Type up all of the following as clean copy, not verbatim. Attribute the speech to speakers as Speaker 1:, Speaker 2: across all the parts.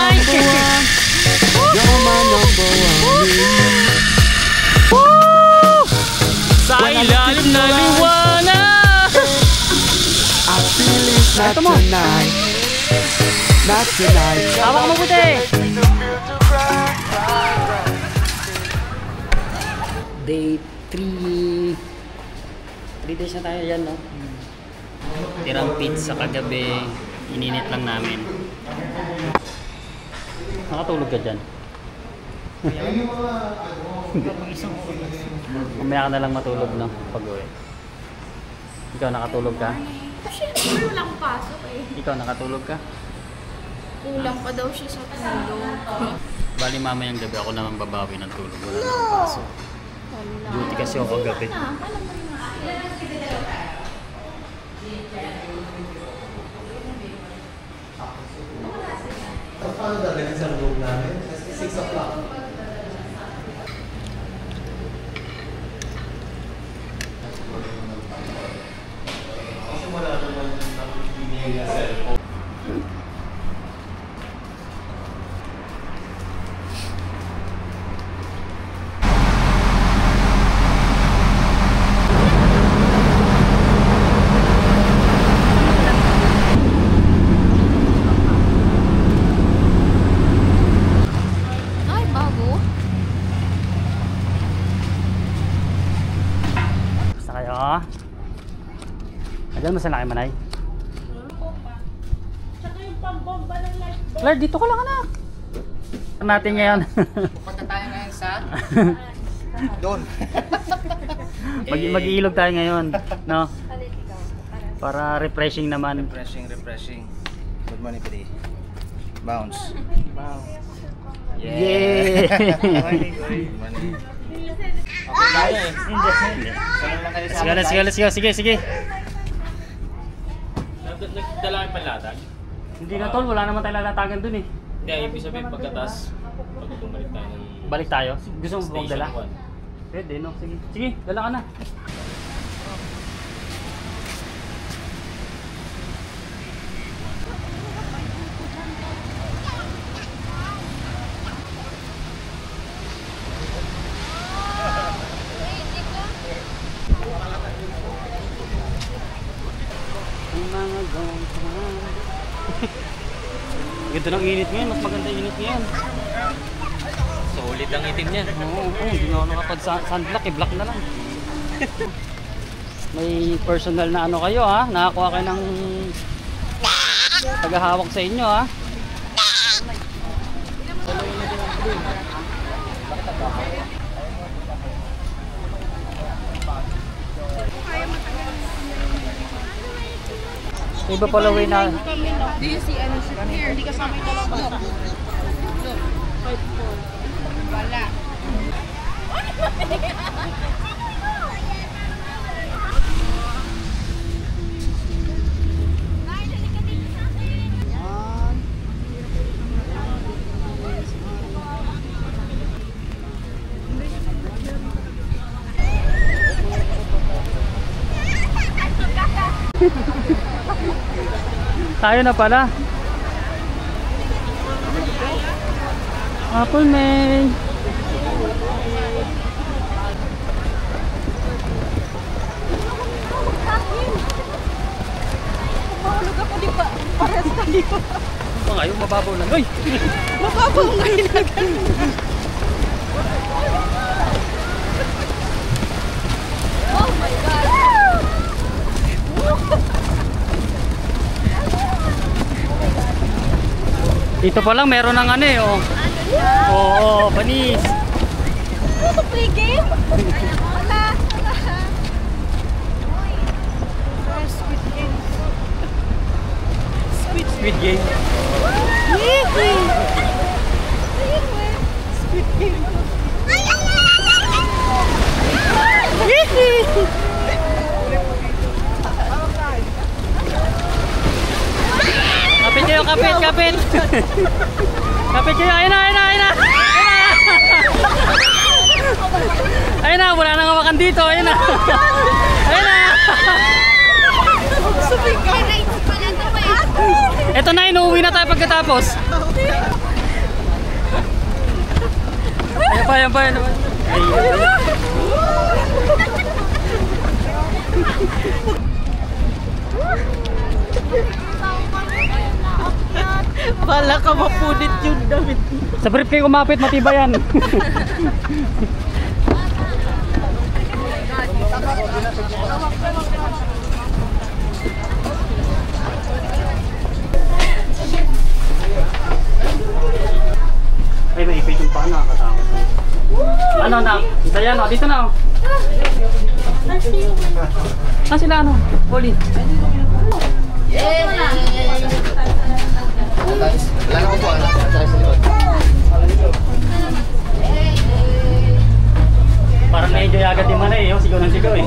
Speaker 1: nanay!
Speaker 2: You're my number one.
Speaker 1: Sa ilalim na liwanag!
Speaker 2: I feel it's not tonight. Not tonight.
Speaker 1: Hawak mo buti! Day 3. 3 days na tayo yan, no? Tirang pizza kagabi. Ininit lang namin. Nakatulog ka dyan? Mamaya ka na lang matulog, no? Pag-uwi. Ikaw nakatulog ka?
Speaker 3: Siyempre walang pasok eh.
Speaker 1: Ikaw nakatulog ka?
Speaker 3: Kulang pa daw siya sa tulog.
Speaker 1: Bali mamayang gabi ako naman babawi ng tulog. Wala nang pasok. Duty kasi ako kagabi.
Speaker 3: Alam mo na.
Speaker 4: Paano dadaling sa loob namin? 6 o'clock. Kasi wala naman nakikinig na cellphone.
Speaker 1: Ayan mo sa laki manay.
Speaker 3: Tsaka yung pambomba ng light bulb.
Speaker 1: Claire, dito ka lang anak. Natin ngayon.
Speaker 5: Pupunta tayo ngayon sa doon.
Speaker 1: Mag-iilog tayo ngayon, no? Para refreshing naman.
Speaker 5: Refreshing. Good morning, buddy. Bounce.
Speaker 1: Yay!
Speaker 5: Good morning.
Speaker 1: Sige.
Speaker 6: Nagdala kayo panlatag?
Speaker 1: Hindi na tol, wala naman tayo lalatagan dun eh.
Speaker 6: Hindi, ibig sabihin pagkatas, pag bumalik tayo ng
Speaker 1: Balik tayo? Gusto mo
Speaker 6: station
Speaker 1: magdala?
Speaker 6: 1.
Speaker 1: Pwede, no? Sige, dala ka na. Ganda ng init ngayon, mas maganda init ngayon.
Speaker 6: Solid ang itim niyan.
Speaker 1: Oo, hindi na ako nakapag-sunblock, i-block na lang. May personal na ano kayo ha, nakakuha kayo ng tagahawak sa inyo ha. Iba pala way na.
Speaker 3: Do you see any ship here? Hindi kasama yung dalawa. Look. 5-4. Wala.
Speaker 1: Tayo na pala. Apple May.
Speaker 3: Mahulog ako di ba? Parehas tayo.
Speaker 1: Ngayon mababaw lang. Uy!
Speaker 3: Mababaw ngayon na ganun. Oh my God!
Speaker 1: Dito pa lang meron ng ano eh, oh. Oo, panis.
Speaker 3: Ano to, play game? Wala. Squid game.
Speaker 1: Squid game.
Speaker 3: Squid game.
Speaker 1: Kapit kayo, kapit. Kapit kayo, ayun na. Ayun na, wala nang hawakan dito, ayun na. Ito na, inuwi na tayo pagkatapos. Ayan pa. Ay,
Speaker 3: Bala ka mapunit yung damit.
Speaker 1: sa brief kayo kumapit, matibay yan. Ay, may ipit yung paa, nakakatakot. Ano na? Saya no, dito na oh. Ah, sila ano? Poli.
Speaker 5: Wala na ko po, anak. Tara sa likod.
Speaker 1: Parang na-enjoy agad yung manay eh. Sigaw ng sigaw eh.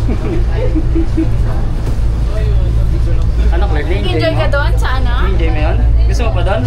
Speaker 1: Ano, Claire?
Speaker 3: Enjoy ka doon sa ano?
Speaker 1: Enjoy mo yun? Gusto mo pa doon?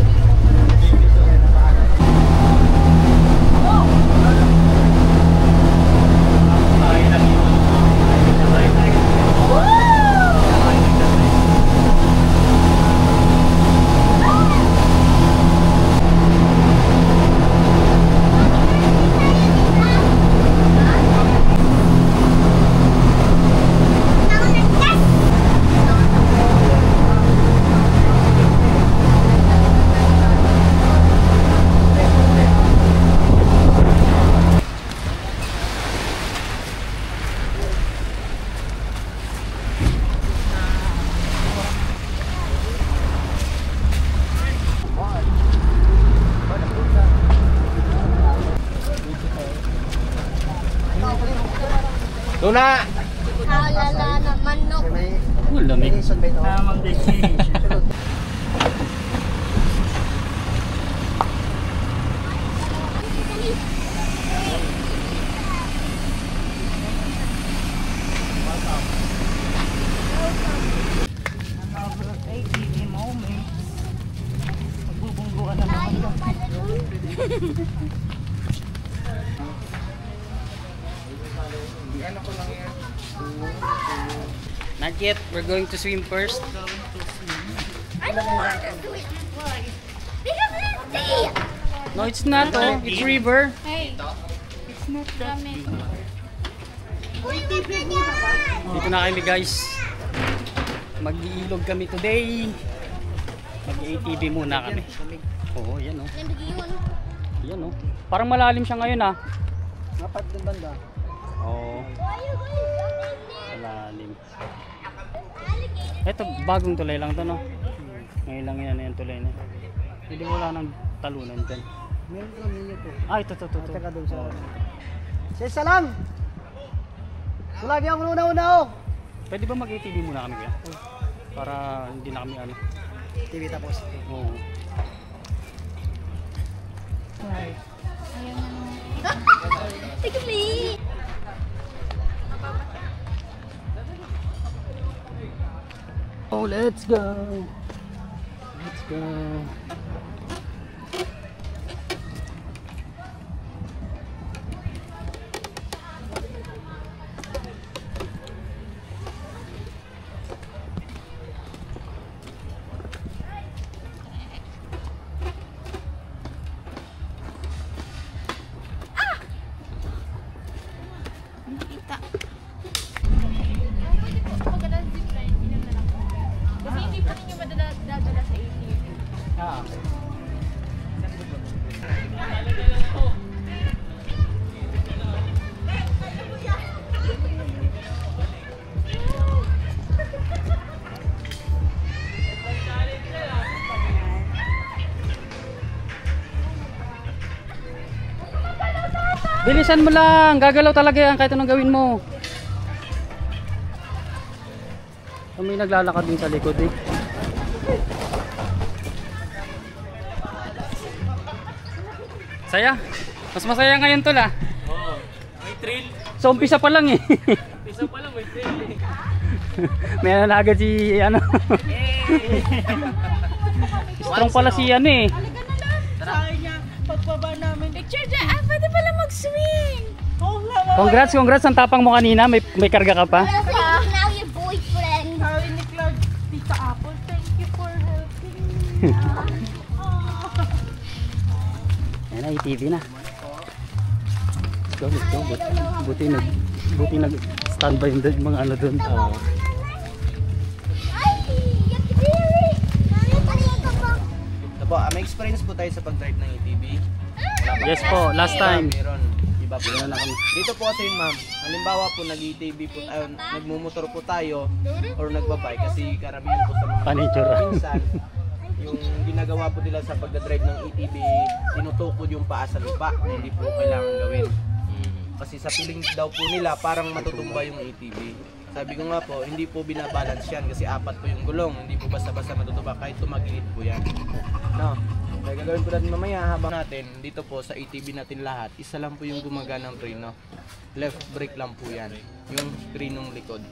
Speaker 5: Luna!
Speaker 3: Halala na manok.
Speaker 1: Ang lamig.
Speaker 5: Tamang destination.
Speaker 1: Not yet. We're going to swim first.
Speaker 3: I don't want to do it. Why? Because it's sea.
Speaker 1: No, it's not oh. It's river.
Speaker 3: Hey, it's not dami.
Speaker 1: Dito na kami guys. Mag-iilog kami today. Mag-ATV muna kami. Oo, yan oh. Yan oh. Parang malalim siya ngayon ah.
Speaker 5: Dapat ng banda.
Speaker 1: Oo. Malalim. Ito, bagong tulay lang to no? Ngayon lang yan yung tulay na. Hindi wala nang talunan dyan.
Speaker 5: Meron lang ninyo to.
Speaker 1: Ah, ito.
Speaker 5: Taka doon sa... Sesa lang! Sulagi ako una-una oh!
Speaker 1: Pwede ba mag-ATV muna kami kaya? Para hindi na kami ano.
Speaker 5: TV tapos.
Speaker 1: Oo.
Speaker 3: Take me.
Speaker 1: Oh, let's go. Let's go.
Speaker 3: Kita. Maganda zip line, ilan na lang. Kasi hindi pa ninyo madadala sa ATV.
Speaker 1: Ah. Bilisan mo lang, gagalaw talaga yan kahit anong gawin mo. May naglalakad din sa likod eh. Saya? Mas masaya ngayon tol ah.
Speaker 6: Oo. May trail.
Speaker 1: So umpisa pa lang eh.
Speaker 6: Isa pa lang may trail eh.
Speaker 1: May na agad si ano. Strong pala si ano eh.
Speaker 3: Sabi niya, pagbaba namin. Picture dyan, pwede pala mag-swing.
Speaker 1: Congrats ang tapang mo kanina. May karga ka pa.
Speaker 3: Now your boyfriend. Sabi ni Claude, Tita Apple, thank you for helping me.
Speaker 1: Ayan na, ATV na. go, let's go. Buti nag-standby yung mga ano doon.
Speaker 7: Po, may experience po tayo sa pag-drive ng ATV.
Speaker 1: Yes po, last time.
Speaker 7: Meron. Iba po.
Speaker 1: Wala na kami.
Speaker 7: Dito po kasi yun, ma'am. Halimbawa po nag-ATV po tayo, nagmumotor po tayo or nagbabike kasi karamihan po sa mga
Speaker 1: Panitsura.
Speaker 7: minsan yung ginagawa po nila sa pagdadrive ng ATV, tinutukod yung paa sa lupa na hindi po kailangan gawin. Kasi sa piling daw po nila parang matutumba yung ATV. Sabi ko nga po, hindi po binabalance yan kasi apat po yung gulong, hindi po basta-basta matutuba kahit tumagilid po yan. No, kaya gagawin po natin mamaya habang natin dito po sa ATV natin lahat, isa lang po yung gumaganang preno. Left brake lang po yan, yung prenong likod.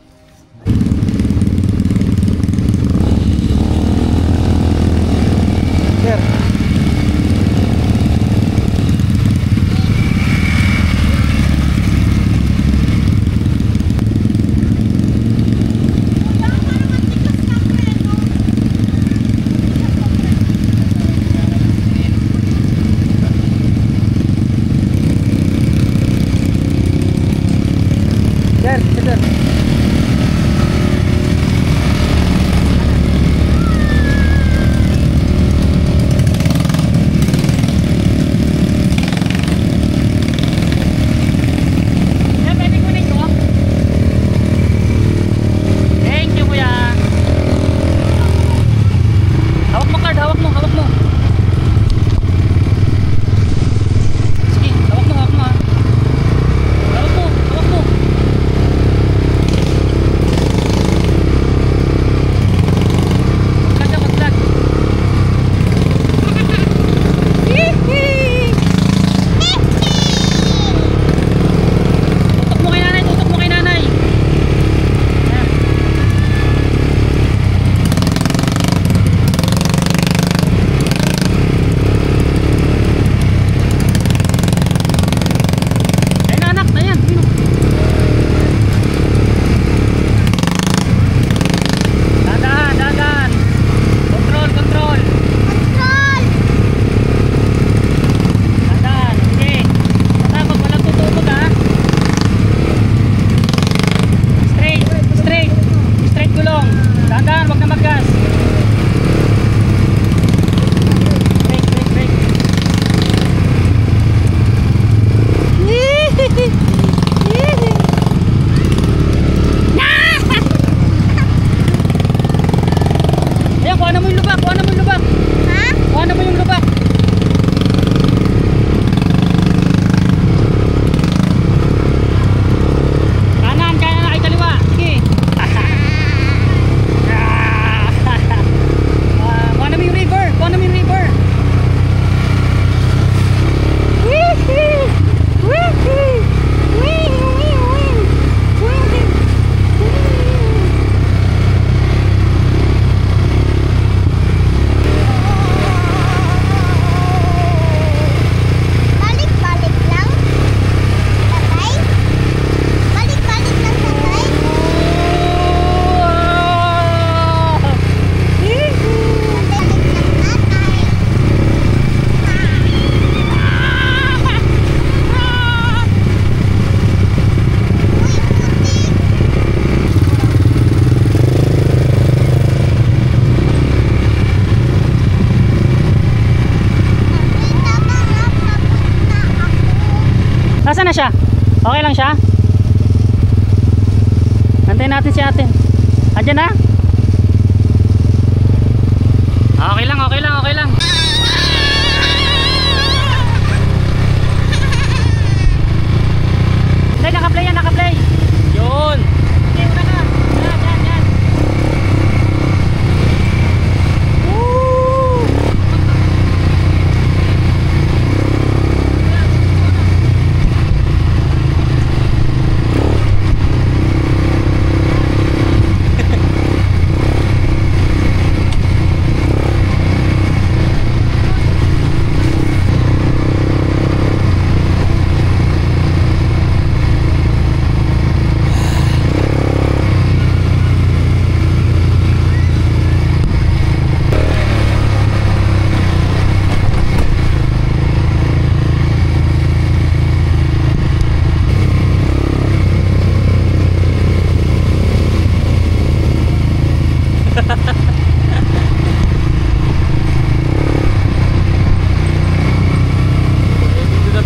Speaker 7: Sir.
Speaker 1: Nasaan na siya? Okay lang siya? Antayin natin si ate. Andiyan na? Okay lang, okay lang, okay lang. Hindi, naka-play yan, naka-play. Yun. Okay, una ka. Yan, yan, yan. Woo!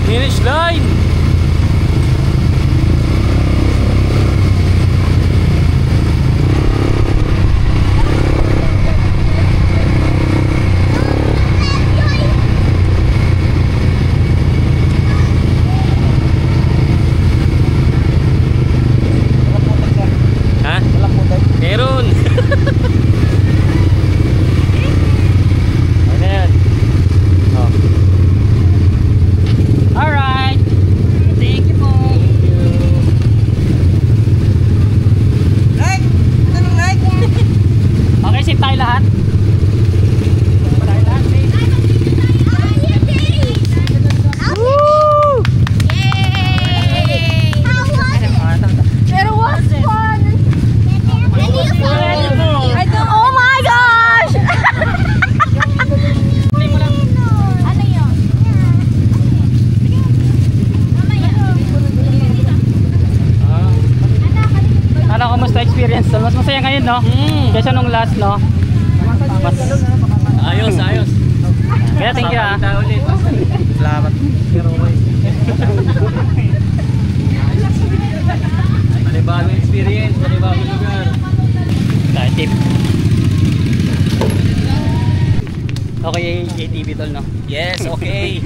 Speaker 1: Finish line! Ha? Meron! Ano yan? Oh. Alright! Thank you po! Okay, safe tayo lahat? Tayo lahat, safe? Woo!
Speaker 3: Pero was fun! Oh my gosh! Ano yun?
Speaker 1: Ano, kumusta experience? Mas masaya ngayon, no? Kaysa nung last, no? Mas...
Speaker 6: Ayos, ayos.
Speaker 1: Kaya thank you, ah.
Speaker 7: Salamat.
Speaker 6: Panibagong experience, panibagong lugar.
Speaker 1: Tayo, tip. Okay, ATV tol, no?
Speaker 6: Yes, okay.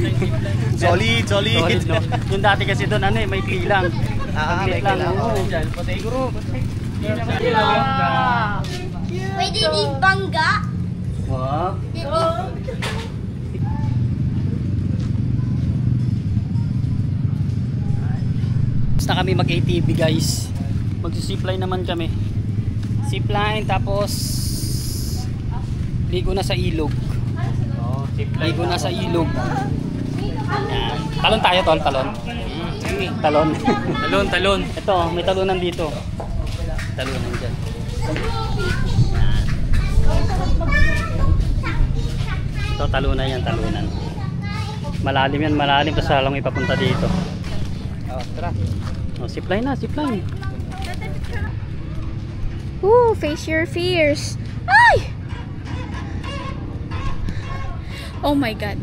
Speaker 7: Solid,
Speaker 1: Solid, no? Yung dati kasi doon, ano eh, may kli lang.
Speaker 7: May kli lang.
Speaker 1: Oo.
Speaker 3: Pwede din bangga?
Speaker 1: Wow. Basta kami mag-ATV guys. Magsi-zipline naman kami. Zipline tapos ligo na sa ilog.
Speaker 6: Oh,
Speaker 1: Ligo na sa ilog. Yan. Talon tayo tol, talon. Talon.
Speaker 6: Talon, talon.
Speaker 1: Ito, may talunan dito. Talunan dyan. Ito, talunan yan, talunan. Malalim yan, malalim. Tapos lang ipapunta dito.
Speaker 7: Oh, tara.
Speaker 1: Oh, zipline na, zipline.
Speaker 3: Ooh, face your fears. Ay! Oh my God.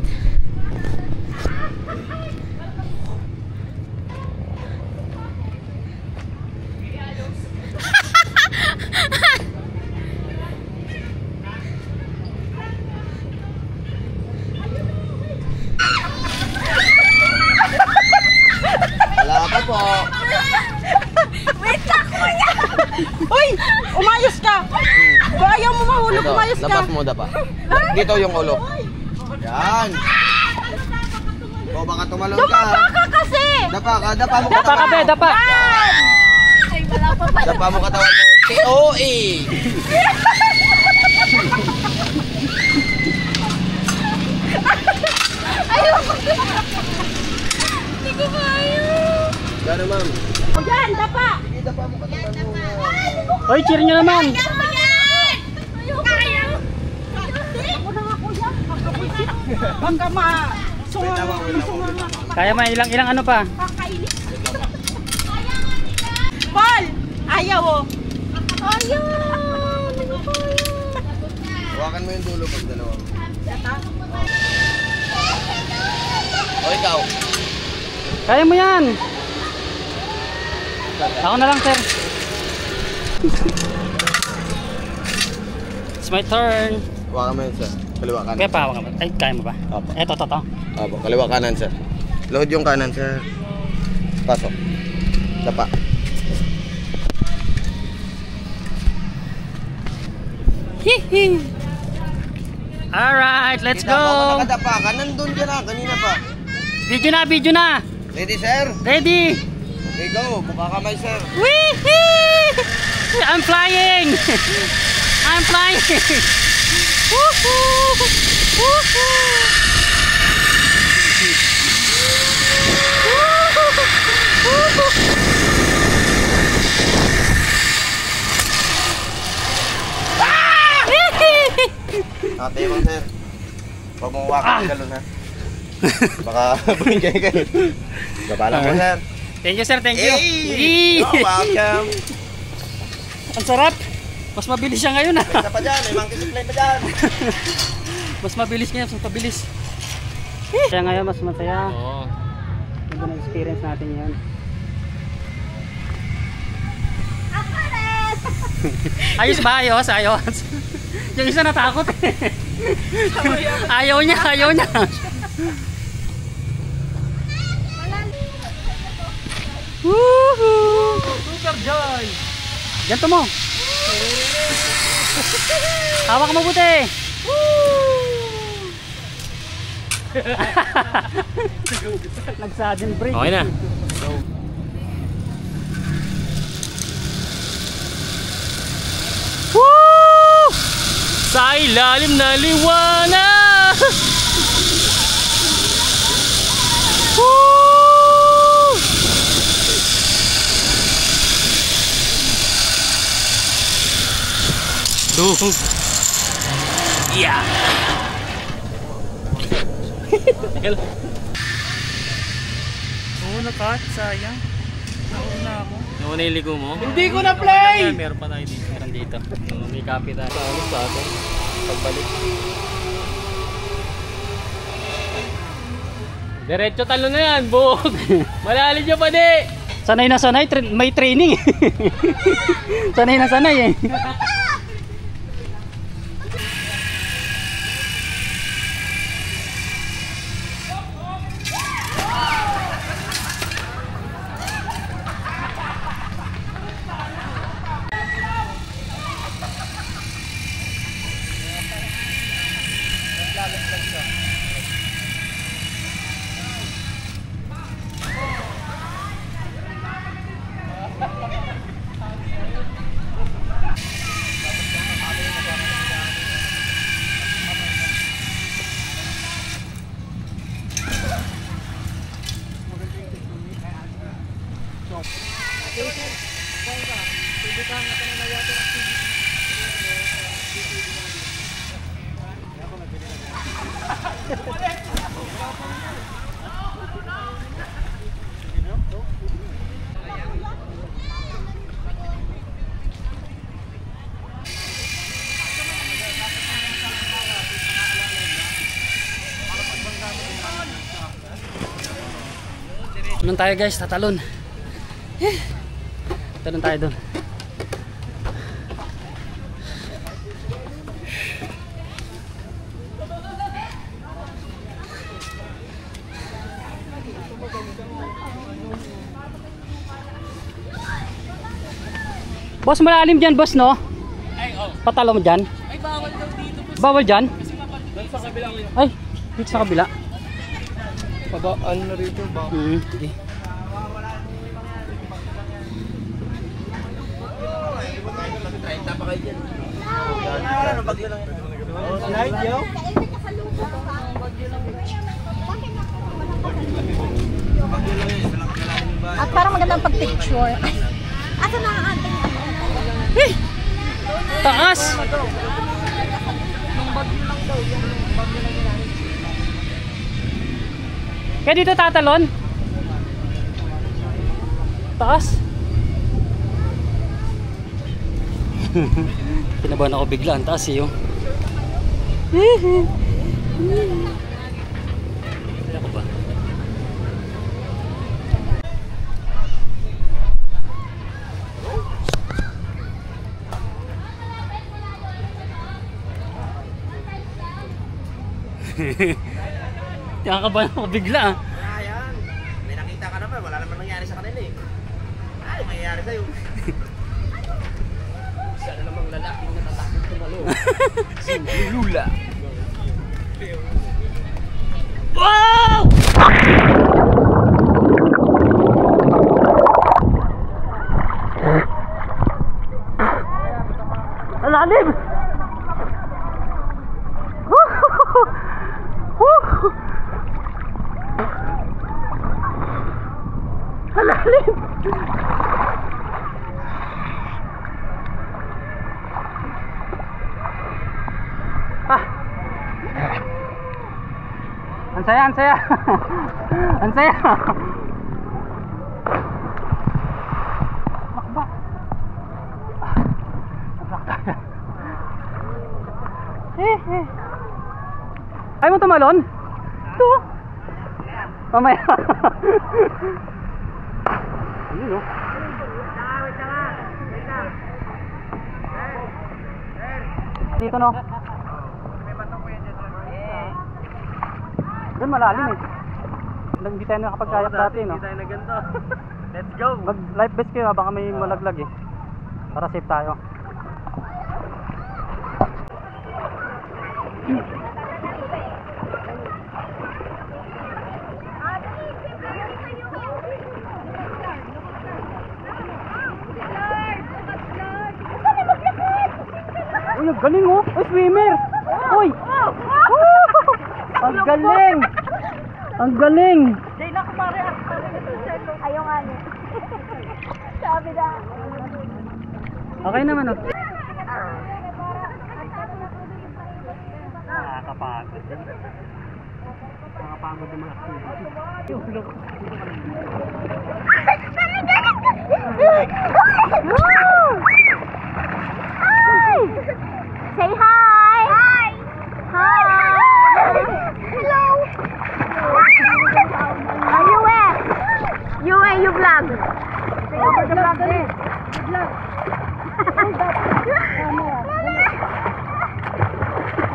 Speaker 7: Wala ka po.
Speaker 3: Wait lang, kuya! Uy! Umayos ka! Kung ayaw mo mahulog,
Speaker 7: Ito,
Speaker 3: umayos ka!
Speaker 7: dapat mo dapa. Dito yung ulo. Yan. O baka tumalon ka.
Speaker 3: Dumapa ka kasi!
Speaker 7: Dapa ka, dapa mo
Speaker 1: Dapa ka, be, dapa!
Speaker 3: Ay, wala pa pala.
Speaker 7: Dapa mo katawan mo. TOE.
Speaker 3: Ayoko! Hindi ko kaya!
Speaker 7: Gano'n ma'am.
Speaker 3: O yan, dapa!
Speaker 7: Sige, dapa mo katawan mo.
Speaker 1: Hoy, cheer nyo naman!
Speaker 3: Kaya mo yan! Ayoko! Kaya! Ako na nga, kuya! Baka
Speaker 1: Kaya mo, ilang ano pa?
Speaker 3: Kakainis! Paul! Ayaw oh! Ayaw! Hindi ko kaya!
Speaker 7: Hawakan mo yung dulo pag dalawa. O ikaw.
Speaker 1: Kaya mo yan! Ako na lang, sir. It's my turn.
Speaker 7: Hawakan mo yun sir. Kaliwa kanan.
Speaker 1: Kaya pa, ay, kaya mo ba?
Speaker 7: Opo.
Speaker 1: Eto, to.
Speaker 7: Opo, kaliwa kanan sir. Load yung kanan sir. Pasok. Dapa.
Speaker 1: Hihi! Alright, let's
Speaker 7: Kita mo ako
Speaker 1: go!
Speaker 7: nakadapa ka. Nandun ka na. Kanina pa.
Speaker 1: Video na!
Speaker 7: Ready sir?
Speaker 1: Ready!
Speaker 7: Okay go. Buka kamay sir.
Speaker 1: Wee! I'm flying! I'm flying! Woohoo! Woohoo!
Speaker 7: Ate mo sir. Huwag mong hawakan yung galon ha. Baka bumigay kayo. Gabalang mo sir.
Speaker 1: Thank you sir, thank you!
Speaker 7: Hey! Oh, welcome.
Speaker 1: Ang sarap! Mas mabilis siya ngayon ah!
Speaker 7: Isa pa dyan. May monkey supply pa dyan.
Speaker 1: Mas mabilis ngayon, mas mabilis. Kaya ngayon mas masaya.
Speaker 6: Oo.
Speaker 1: Bago na-experience natin yan. Ayos ba? Ayos, ayos. Yung isa natakot eh. Ayaw niya, ayaw niya. Woohoo!
Speaker 7: Super Joy!
Speaker 1: Ganto mo. Hawak mo buti. Nag-sudden break.
Speaker 6: Okay na.
Speaker 1: Woo!
Speaker 6: Sa ilalim na liwanag.
Speaker 1: Woo!
Speaker 6: Duh. Yeah.
Speaker 1: Oo, nakat. Sayang. Nauna ako.
Speaker 6: Nauna yung ligo mo?
Speaker 7: Hindi ko na play!
Speaker 6: Meron pa tayo dito.
Speaker 1: Meron dito.
Speaker 6: May copy tayo. Ano sa atin? Pagbalik. Diretso talo na yan, buhok. Malalim nyo pa di.
Speaker 1: Sanay na sanay. May training. Sanay na sanay eh. Talon tayo guys, tatalon. Talon tayo doon. Boss, malalim dyan boss, no? Patalo mo dyan?
Speaker 7: Ay, bawal daw dito po.
Speaker 1: Bawal dyan?
Speaker 7: Doon sa kabilang yun.
Speaker 1: Ay, dito sa kabila.
Speaker 7: Pabaan na rito ba?
Speaker 1: Sige.
Speaker 7: Pa kayo dyan. Ano bagyo lang yun? Slide yo?
Speaker 3: At parang magandang pag-picture. Asa na ang ating
Speaker 1: Taas! Kaya dito tatalon? Taas? Kinabahan ako bigla, ang taas eh. Ako ba? Nakakabahan ako bigla ah.
Speaker 7: Ayan. May nakita ka naman. Wala naman nangyari sa kanila eh. Ay, mangyayari sa'yo. Sana namang lalaking natatakot tumalo. Si Lula.
Speaker 1: Wow! Alalim! Alalim! Ah! Ang saya, ang saya! Ang saya! Makba! Ayaw mo tumalon? Ito! Mamaya. Ayun o. Dito no. Doon malalim eh. Hindi tayo nakapagkayak dati no.
Speaker 7: Hindi tayo na ganito. Let's go!
Speaker 1: Mag life vest kayo baka may malaglag eh. Para safe tayo. Uy, ang galing oh! Uy, swimmer! Uy! Ang galing! Ang galing!
Speaker 3: Ayaw nga niya. Sabi na.
Speaker 1: Okay naman oh. Nakakapagod. Nakakapagod yung mga activity.
Speaker 3: Say hi! Hi! Hi! Hello! You vlog.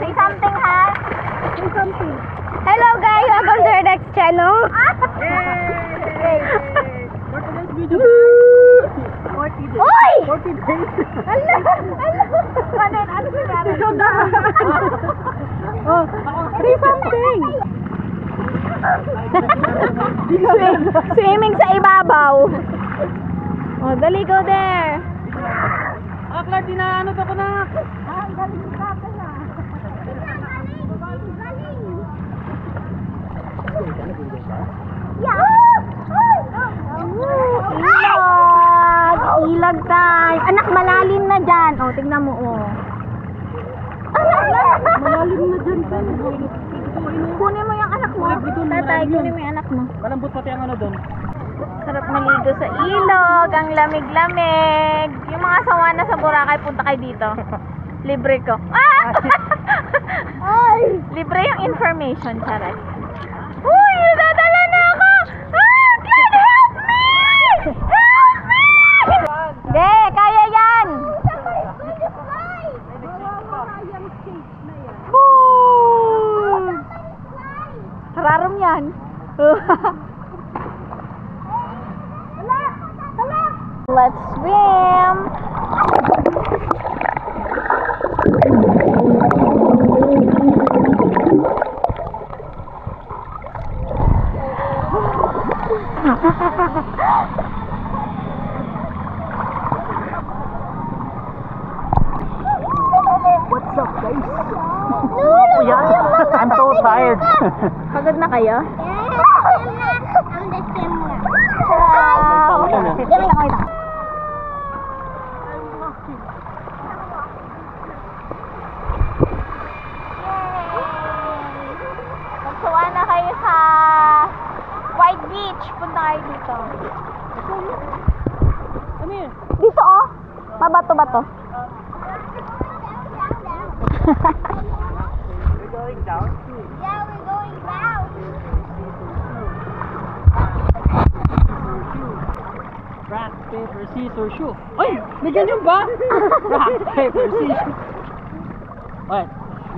Speaker 3: Say something, ha? Say something. Hello guys, welcome to our next channel. Oy! 40 days. Hello! Kanin, ano nangyari? Say something. Swimming sa ibabaw. Oh, dali, go there.
Speaker 1: Akla, dinaano ko na.
Speaker 3: Galing ka na. Ilag tayo. Anak, malalim na dyan. O, tignan mo, o. Malalim na dyan. Kunin mo yung anak mo. Tatay, kunin mo yung anak mo.
Speaker 1: Malambot pati ang ano doon.
Speaker 3: Sarap maligo sa ilog. Ang lamig-lamig. Yung mga sawa na sa Boracay, punta kayo dito. Libre ko. Libre yung information, charay. Uy, nadadala na ako! God, help me! Help me! De, kaya yan! Hararom yan. Let's swim!
Speaker 1: What's up guys? I'm so tired.
Speaker 3: Pagod na kayo? Magsuwa na kayo sa White Beach. Punta kayo dito.
Speaker 1: Ano yun?
Speaker 3: Dito oh. Mabato-bato.
Speaker 7: We're going down.
Speaker 3: Yeah, we're going down.
Speaker 1: Rock, paper, scissors, shoot. Ay! May ganyan ba? Rock, paper, scissors. Okay.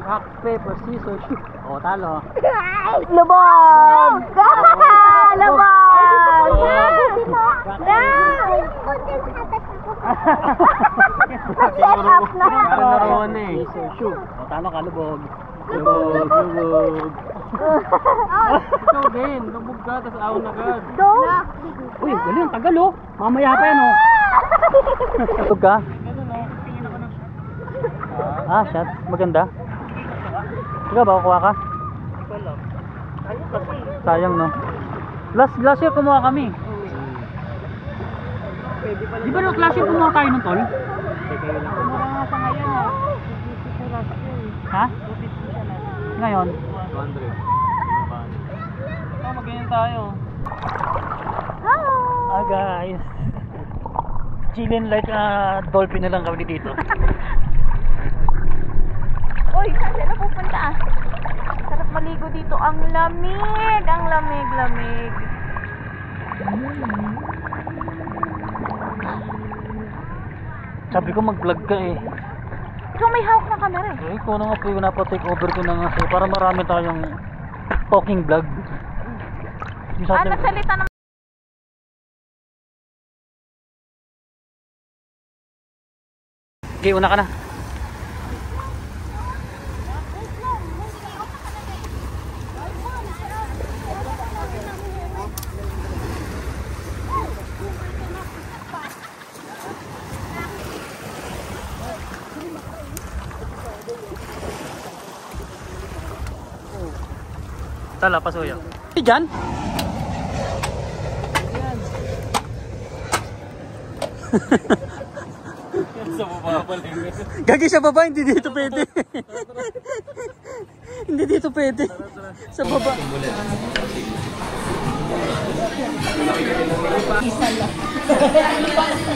Speaker 1: Rock, paper, scissors, shoot. O, talo.
Speaker 3: Lubog! Lubog! Set up na.
Speaker 7: Naroon na eh.
Speaker 1: Scissors, shoot. O, talo ka, lubog.
Speaker 7: Lubog, lubog.
Speaker 1: Ikaw din, lubog ka, tapos ahon agad.
Speaker 3: Go!
Speaker 1: Uy, galing, tagal oh. Mamaya pa yan oh. Lubog ka? Ah, shot. Maganda. Ikaw ba, kukuha ka? Sayang no. Last year kumuha kami. Di ba no, last year kumuha tayo ng tol? Ha? Ngayon?
Speaker 6: 200.
Speaker 1: Oh, mag-ganyan tayo. Ah guys. Chillin like dolphin na lang kami dito.
Speaker 3: Uy, saan sila pupunta? Sarap maligo dito. Ang lamig. Ang lamig.
Speaker 1: Sabi ko mag-vlog ka eh.
Speaker 3: Ikaw may hawak na camera eh.
Speaker 1: Eh, kung nga po yung napatake over ko na nga sa'yo para marami tayong talking vlog. Yung sa atin-
Speaker 3: Nagsalita naman.
Speaker 1: Okay, una ka na. Tala, pasuyo. Diyan?
Speaker 6: Sa baba pa lang.
Speaker 1: Gagi sa baba, hindi dito pwede. Hindi dito pwede. Sa baba.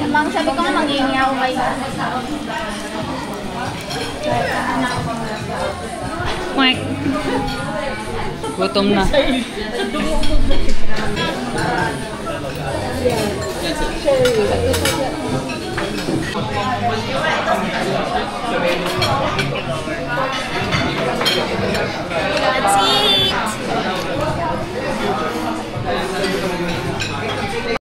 Speaker 3: Mang sabi ko nga mangingi ako kayo.
Speaker 1: Gutom na.